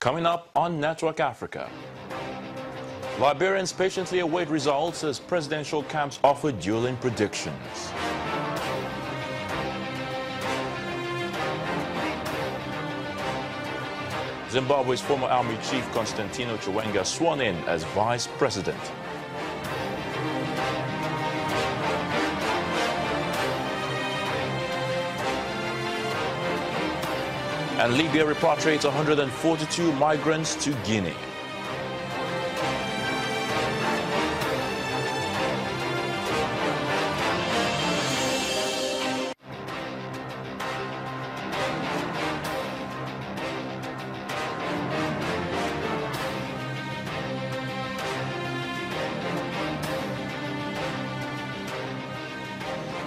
Coming up on Network Africa, Liberians patiently await results as presidential camps offer dueling predictions. Zimbabwe's former army chief Constantino Chiwenga sworn in as vice president. And Libya repatriates 142 migrants to Guinea.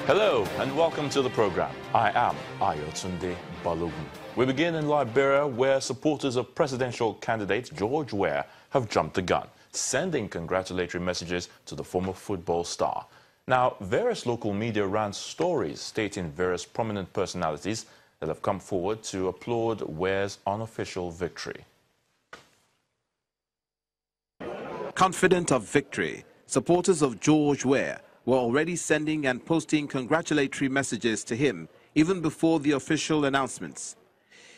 Hello and welcome to the program. I am Ayotunde Balogun. We begin in Liberia, where supporters of presidential candidate George Weah have jumped the gun, sending congratulatory messages to the former football star. Now, various local media ran stories stating various prominent personalities that have come forward to applaud Weah's unofficial victory. Confident of victory, supporters of George Weah were already sending and posting congratulatory messages to him even before the official announcements.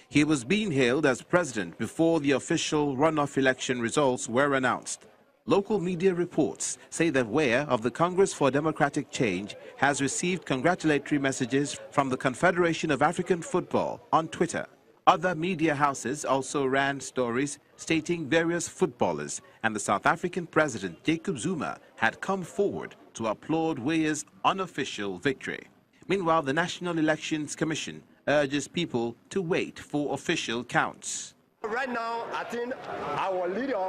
He was being hailed as president before the official runoff election results were announced. Local media reports say that Weah of the Congress for Democratic Change has received congratulatory messages from the Confederation of African Football on Twitter. Other media houses also ran stories stating various footballers and the South African president Jacob Zuma had come forward to applaud Weah's unofficial victory. Meanwhile, the National Elections Commission urges people to wait for official counts. Right now, I think our leader,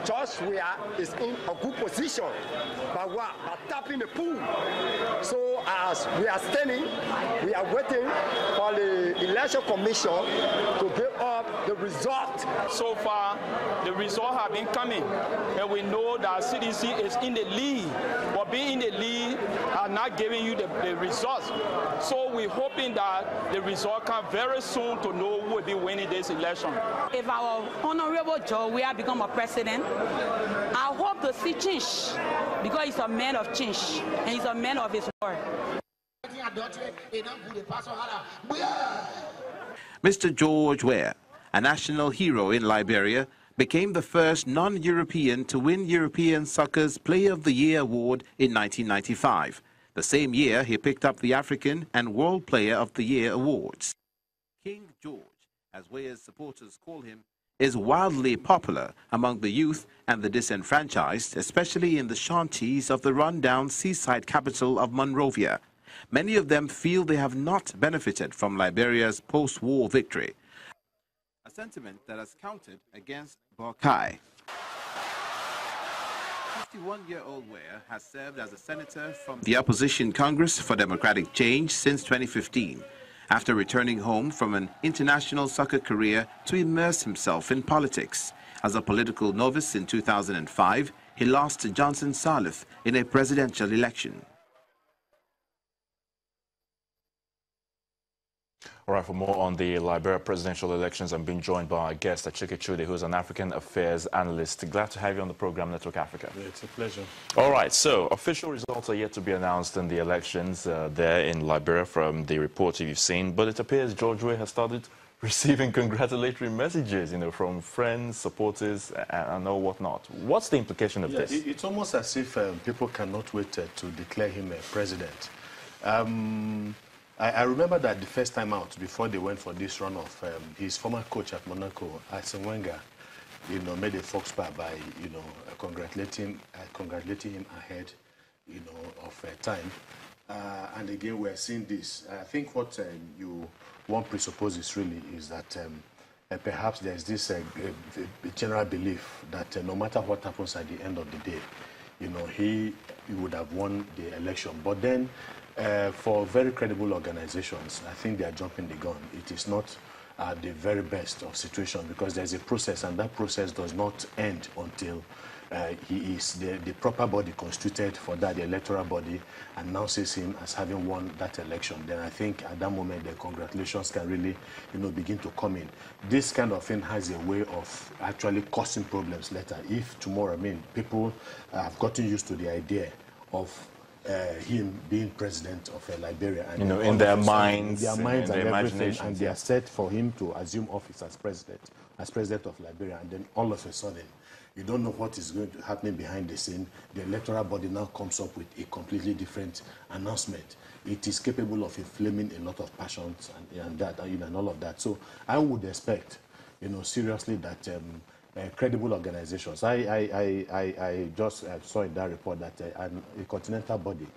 George Weah, is in a good position by tapping the pool. So as we are standing, we are waiting for the Election Commission to give up the result. So far, the result have been coming, and we know that CDC is in the lead. But being in the lead are not giving you the results. So we're hoping that the result come very soon to know who will be winning this election. If our Honorable George Weah become a president, I hope to see change, because he's a man of change and he's a man of his word. Mr. George Weah, a national hero in Liberia, became the first non-European to win European Soccer's Player of the Year award in 1995. The same year, he picked up the African and World Player of the Year awards. King George, as Weah's supporters call him, is wildly popular among the youth and the disenfranchised, especially in the shanties of the run-down seaside capital of Monrovia. Many of them feel they have not benefited from Liberia's post-war victory, a sentiment that has counted against Borkai. 51-year-old Weah has served as a senator from the opposition Congress for Democratic Change since 2015. After returning home from an international soccer career to immerse himself in politics. As a political novice in 2005, he lost to Johnson Sirleaf in a presidential election. All right, for more on the Liberia presidential elections, I'm being joined by our guest, Achike Chude, who's an African affairs analyst. Glad to have you on the program, Network Africa. Yeah, it's a pleasure. All right, so official results are yet to be announced in the elections there in Liberia from the reports you've seen, but it appears George Weah has started receiving congratulatory messages, from friends, supporters, and all whatnot. What's the implication of this? It's almost as if people cannot wait to declare him a president. I remember that the first time out, before they went for this runoff, his former coach at Monaco, Arsene Wenger, made a fox pas by, congratulating him ahead, of time. And again, we're seeing this. I think what one presupposes really is that perhaps there's this general belief that no matter what happens at the end of the day, he would have won the election. But then, for very credible organizations, I think they are jumping the gun. It is not the very best of situations because there's a process, and that process does not end until he is the proper body constituted for that, the electoral body, announces him as having won that election, then I think at that moment the congratulations can really, begin to come in. This kind of thing has a way of actually causing problems later. If tomorrow, people have gotten used to the idea of him being president of Liberia, and in their minds, and their everything, and they yeah. are set for him to assume office as president of Liberia, and then all of a sudden, you don't know what is going to happen behind the scene. The electoral body now comes up with a completely different announcement. It is capable of inflaming a lot of passions and all of that. So I would expect, seriously that credible organizations. I just saw in that report that a continental body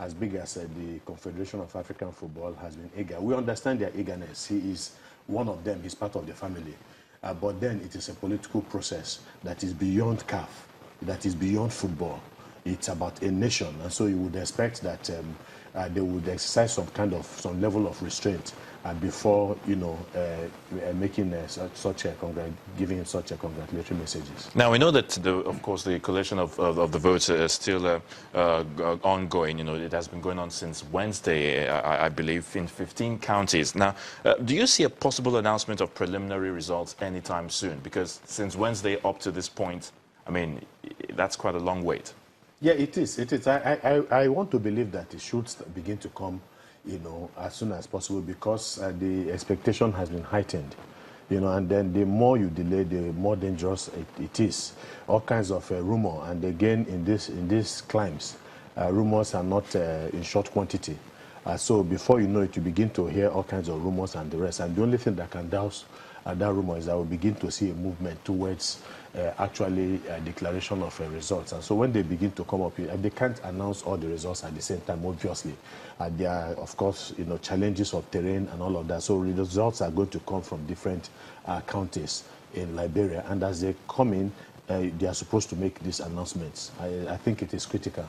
as big as the Confederation of African Football has been eager. We understand their eagerness. He is one of them. He's part of the family. But then it is a political process that is beyond CAF, that is beyond football. It's about a nation, and so you would expect that they would exercise some level of restraint before making giving him such a congratulatory messages. Now we know that of course the collation of the votes is still ongoing. It has been going on since Wednesday, I believe, in 15 counties. Now, do you see a possible announcement of preliminary results anytime soon? Because since Wednesday up to this point, that's quite a long wait. Yeah, it is. It is. I want to believe that it should begin to come, as soon as possible, because the expectation has been heightened, and then the more you delay, the more dangerous it is. All kinds of rumor, and again, in these climes, rumors are not in short quantity. So before you know it, you begin to hear all kinds of rumors and the rest. And the only thing that can douse that rumor is that we'll begin to see a movement towards actually a declaration of results. And so when they begin to come up, they can't announce all the results at the same time, obviously. There are, of course, challenges of terrain and all of that. So the results are going to come from different counties in Liberia. And as they come in, they are supposed to make these announcements. I think it is critical.